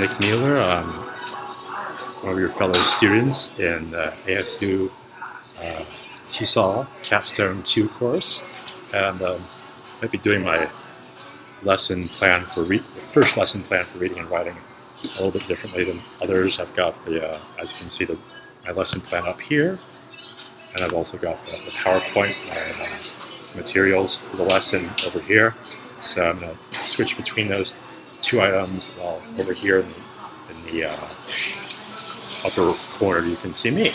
Nick Mueller. I'm one of your fellow students in the ASU TESOL Capstone 2 course, and I'll be doing my lesson plan for first lesson plan for reading and writing a little bit differently than others. I've got the, as you can see, my lesson plan up here, and I've also got the PowerPoint, my materials for the lesson over here. So I'm going to switch between those two items while over here in the upper corner you can see me.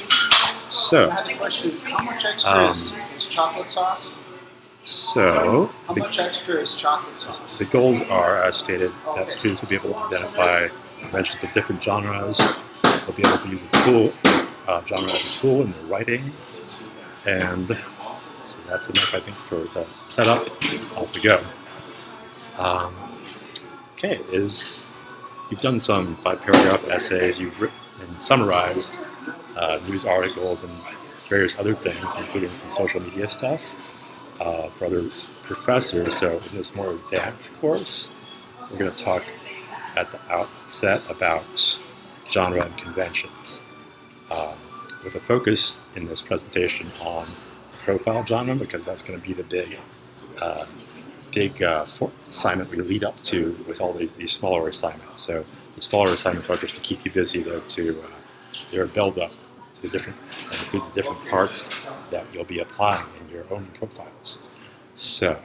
So I have a question. How much extra is chocolate sauce? So how much extra is chocolate sauce? The goals are, as stated, that students will be able to identify conventions of different genres. They'll be able to use a tool, genre as a tool in their writing, and so that's enough, I think, for the setup. Off we go. Okay, you've done some 5-paragraph essays, you've written and summarized news articles and various other things, including some social media stuff for other professors. So in this more advanced course, we're going to talk at the outset about genre and conventions, with a focus in this presentation on profile genre, because that's going to be the big assignment we lead up to with all these smaller assignments. So the smaller assignments are just to keep you busy, though, to build up to the different parts that you'll be applying in your own profiles. So,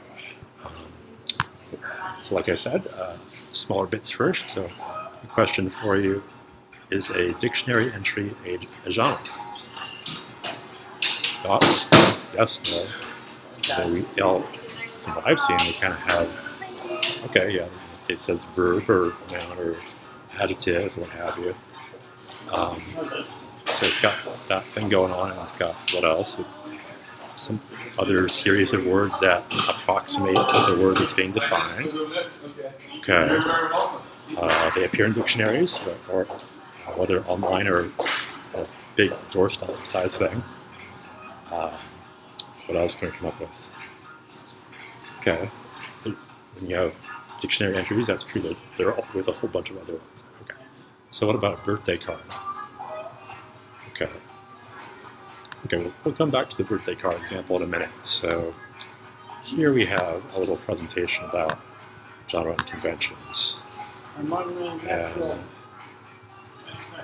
like I said, smaller bits first. So the question for you is a dictionary entry a genre? Thoughts? Yes, no? So from what I've seen, we kind of have, okay, yeah, it says verb or noun or adjective, what have you. So it's got that thing going on, and it's got, what else? Some other series of words that approximate the word that's being defined. Okay. They appear in dictionaries, or whether online or a big doorstop size thing. What else can we come up with? Okay. When you have dictionary entries, that's true. They're with a whole bunch of other ones. Okay. So what about a birthday card? Okay. Okay, we'll come back to the birthday card example in a minute. So here we have a little presentation about genre and conventions. And we're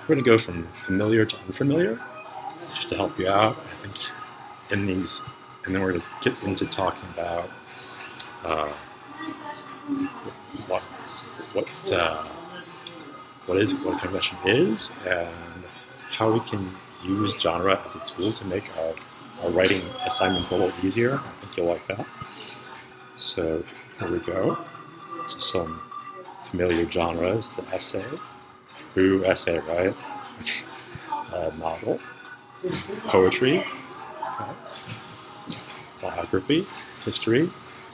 going to go from familiar to unfamiliar, just to help you out, I think, in these. And then we're going to get into talking about what a convention is, and how we can use genre as a tool to make our writing assignments a little easier. I think you'll like that. So here we go to some familiar genres. The essay. Ooh, essay, right? Novel. Poetry. Okay. Biography. History.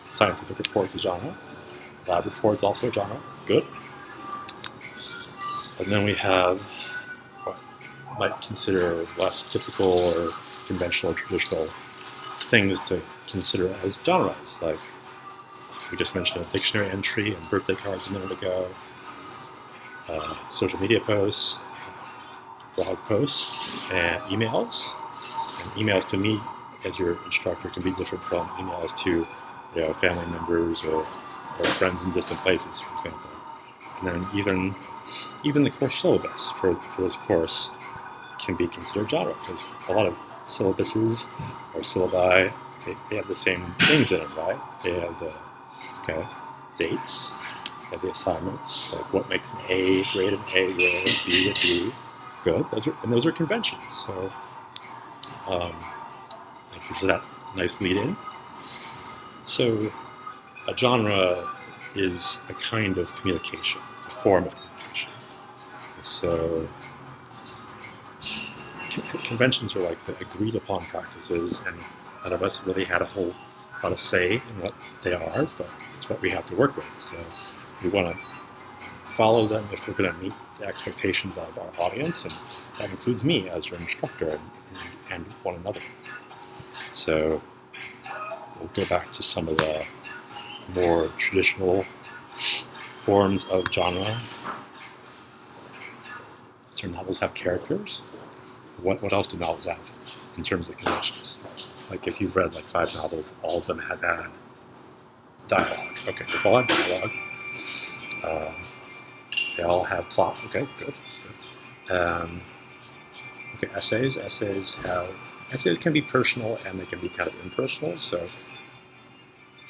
Scientific reports, a genre. Lab reports, also a genre. It's good. And then we have what might consider less typical or conventional or traditional things to consider as genres, like we just mentioned a dictionary entry and birthday cards a minute ago, social media posts, blog posts, and emails. And emails to me as your instructor can be different from emails to family members or friends in distant places, for example. And then even the course syllabus for this course can be considered genre, because a lot of syllabuses or syllabi, they have the same things in them, right? They have dates, they have the assignments, like what makes an A grade an A grade, B a B. Good, those are conventions. So thank you for that nice lead-in. So a genre is a kind of communication, it's a form of communication. So conventions are like the agreed upon practices, and none of us really had a whole lot of say in what they are, but it's what we have to work with. So we want to follow them if we're going to meet the expectations of our audience, and that includes me as your instructor and one another. So we'll go back to some of the more traditional forms of genre. So novels have characters. What else do novels have in terms of conventions? Like if you've read like 5 novels, all of them have had dialogue. Okay, they all have dialogue. Um, they all have plot. Okay, good. Okay, essays. Essays can be personal and they can be kind of impersonal. So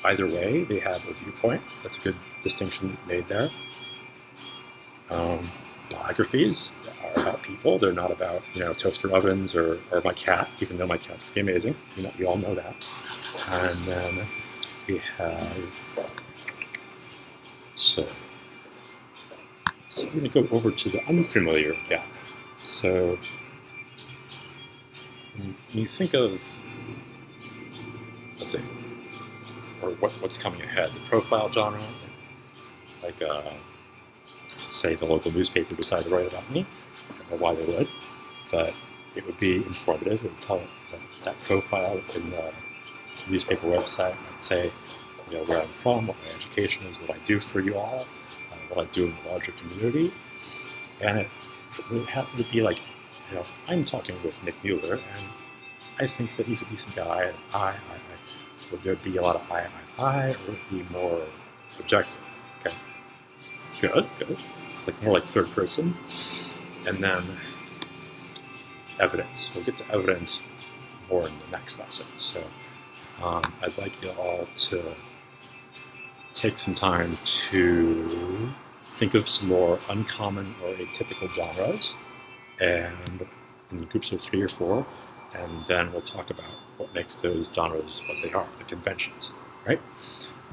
either way, they have a viewpoint. That's a good distinction made there. Biographies are about people. They're not about toaster ovens or my cat, even though my cat's pretty amazing. We all know that. And then we have so we're going to go over to the unfamiliar again. So when you think of, let's see, or what's coming ahead, the profile genre, like say the local newspaper decided to write about me. I don't know why they would, but it would be informative. It would tell that profile in the newspaper website. I'd say, where I'm from, what my education is, what I do for you all, what I do in the larger community, and it would be like, I'm talking with Nick Mueller, and I think that he's a decent guy, and I. Would there be a lot of I, or would it be more objective? Okay. Good. It's like more like third person. And then evidence. We'll get to evidence more in the next lesson. So I'd like you all to take some time to think of some more uncommon or atypical genres, and in groups of 3 or 4, and then we'll talk about what makes those genres what they are, the conventions, right?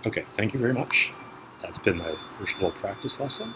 Okay, thank you very much. That's been my first little practice lesson.